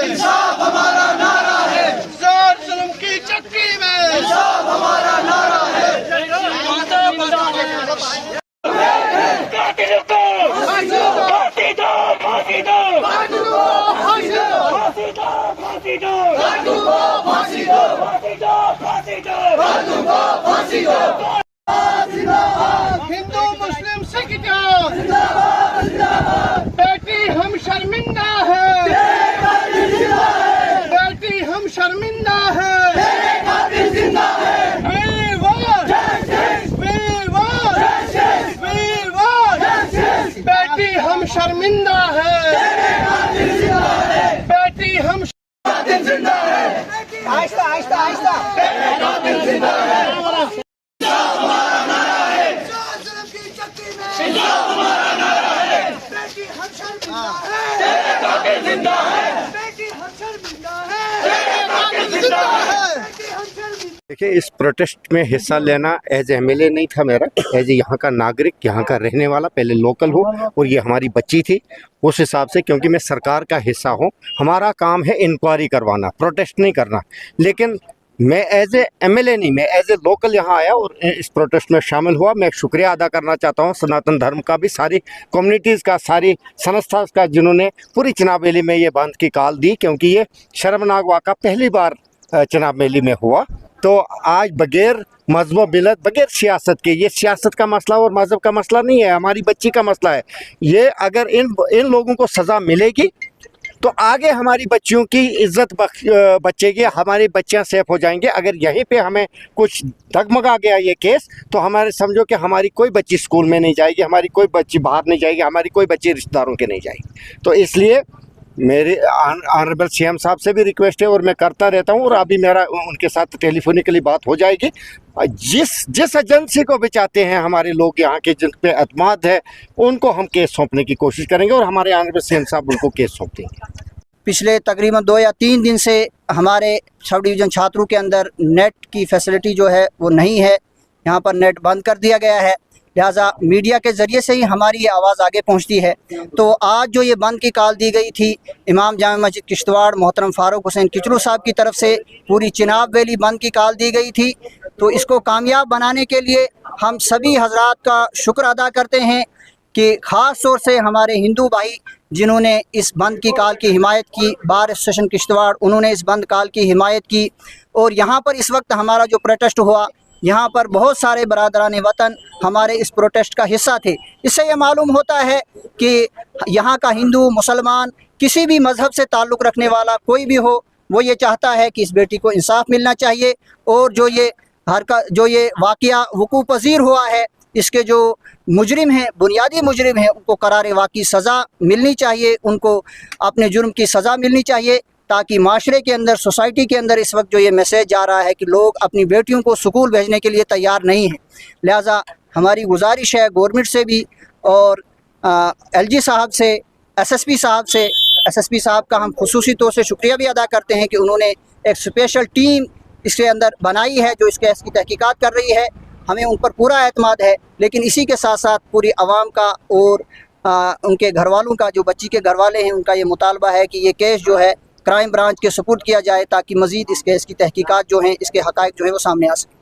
इंसाफ हमारा नारा है, जोर जुल्म की चक्की में इंसाफ हमारा नारा है। कातिलों को फांसी दो, फांसी दो, फांसी दो, फांसी दो, फांसी दो, फांसी दो, फांसी दो, फांसी दो, फांसी दो, फांसी दो। हिंदू मुस्लिम सिख का जिंदाबाद, जिंदाबाद। बेटी हम शर्मिंदा है, बेटी हम शर्मिंदा है, जिंदा है। बेटी हम शर्मिंदा है, बेटी हम जिंदा है। आहिस्ता आहिस्ता आहिस्ता जिंदा है। हमारा नारा है, हमारा नारा है, बेटी हम शर्मिंदा है, जिंदा है, बेटी हम शर्मिंदा है, जिंदा है। देखिए, इस प्रोटेस्ट में हिस्सा लेना एज एमएलए नहीं था मेरा, एज यहाँ का नागरिक, यहाँ का रहने वाला, पहले लोकल हूँ और ये हमारी बच्ची थी, उस हिसाब से क्योंकि मैं सरकार का हिस्सा हूँ, हमारा काम है इंक्वायरी करवाना, प्रोटेस्ट नहीं करना। लेकिन मैं एज ए एमएलए नहीं, मैं एज ए लोकल यहाँ आया और इस प्रोटेस्ट में शामिल हुआ। मैं शुक्रिया अदा करना चाहता हूँ सनातन धर्म का भी, सारी कम्युनिटीज़ का, सारी संस्था का, जिन्होंने पूरी चुनाव रैली में ये बंद की कॉल दी, क्योंकि ये शर्मनाक वाक़ा पहली बार चुनाव रैली में हुआ। तो आज बगैर मजहब मिलत, बगैर सियासत के, ये सियासत का मसला और मज़हब का मसला नहीं है, हमारी बच्ची का मसला है। ये अगर इन लोगों को सज़ा मिलेगी तो आगे हमारी बच्चियों की इज्जत बचेगी, हमारी बच्चियां सेफ हो जाएंगे। अगर यहीं पे हमें कुछ डगमगा गया ये केस, तो हमारे समझो कि हमारी कोई बच्ची स्कूल में नहीं जाएगी, हमारी कोई बच्ची बाहर नहीं जाएगी, हमारी कोई बच्ची रिश्तेदारों के नहीं जाएगी। तो इसलिए मेरे ऑनरेबल सीएम साहब से भी रिक्वेस्ट है और मैं करता रहता हूँ, और अभी मेरा उनके साथ टेलीफोनिकली बात हो जाएगी। जिस एजेंसी को भी चाहते हैं हमारे लोग यहाँ के, जिन पे एतमाद है, उनको हम केस सौंपने की कोशिश करेंगे और हमारे ऑनरेबल सीएम साहब उनको केस सौंप देंगे। पिछले तकरीबन 2 या 3 दिन से हमारे सब डिवीज़न छात्रों के अंदर नेट की फैसिलिटी जो है वो नहीं है, यहाँ पर नेट बंद कर दिया गया है, लिहाजा मीडिया के ज़रिए से ही हमारी ये आवाज़ आगे पहुँचती है। तो आज जो ये बंद की कॉल दी गई थी इमाम जामा मस्जिद किश्तवाड़ मोहतरम फ़ारूक हुसैन किचलू साहब की तरफ से, पूरी चिनाब वैली बंद की कॉल दी गई थी। तो इसको कामयाब बनाने के लिए हम सभी हजरात का शुक्र अदा करते हैं कि ख़ास तौर से हमारे हिंदू भाई जिन्होंने इस बंद की कॉल की हिमायत की, बार एसोसिएशन किश्तवाड़, उन्होंने इस बंद कॉल की हिमायत की। और यहाँ पर इस वक्त हमारा जो प्रोटेस्ट हुआ, यहाँ पर बहुत सारे बरादरान वतन हमारे इस प्रोटेस्ट का हिस्सा थे। इससे ये मालूम होता है कि यहाँ का हिंदू, मुसलमान, किसी भी मज़हब से ताल्लुक़ रखने वाला कोई भी हो, वो ये चाहता है कि इस बेटी को इंसाफ मिलना चाहिए। और जो ये वाक़या वक़ूअ पज़ीर हुआ है, इसके जो मुजरिम हैं, बुनियादी मुजरिम हैं, उनको करार वाक़ई सज़ा मिलनी चाहिए, उनको अपने जुर्म की सज़ा मिलनी चाहिए, ताकि माशरे के अंदर, सोसाइटी के अंदर इस वक्त जो ये मैसेज जा रहा है कि लोग अपनी बेटियों को स्कूल भेजने के लिए तैयार नहीं हैं। लिहाजा हमारी गुजारिश है गवर्नमेंट से भी और एलजी साहब से, एसएसपी साहब से, एसएसपी साहब का हम खुसूसी तौर से शुक्रिया भी अदा करते हैं कि उन्होंने एक स्पेशल टीम इसके अंदर बनाई है जो इस केस की तहकीकात कर रही है। हमें उन पर पूरा एतमाद है, लेकिन इसी के साथ साथ पूरी आवाम का और उनके घर वालों का, जो बच्ची के घर वाले हैं, उनका ये मुतालबा है कि ये केस जो है क्राइम ब्रांच के सुपुर्द किया जाए, ताकि मज़ीद इस केस की तहकीकात जो हैं, इसके हक़ाइक़ जो है वो सामने आ सकें।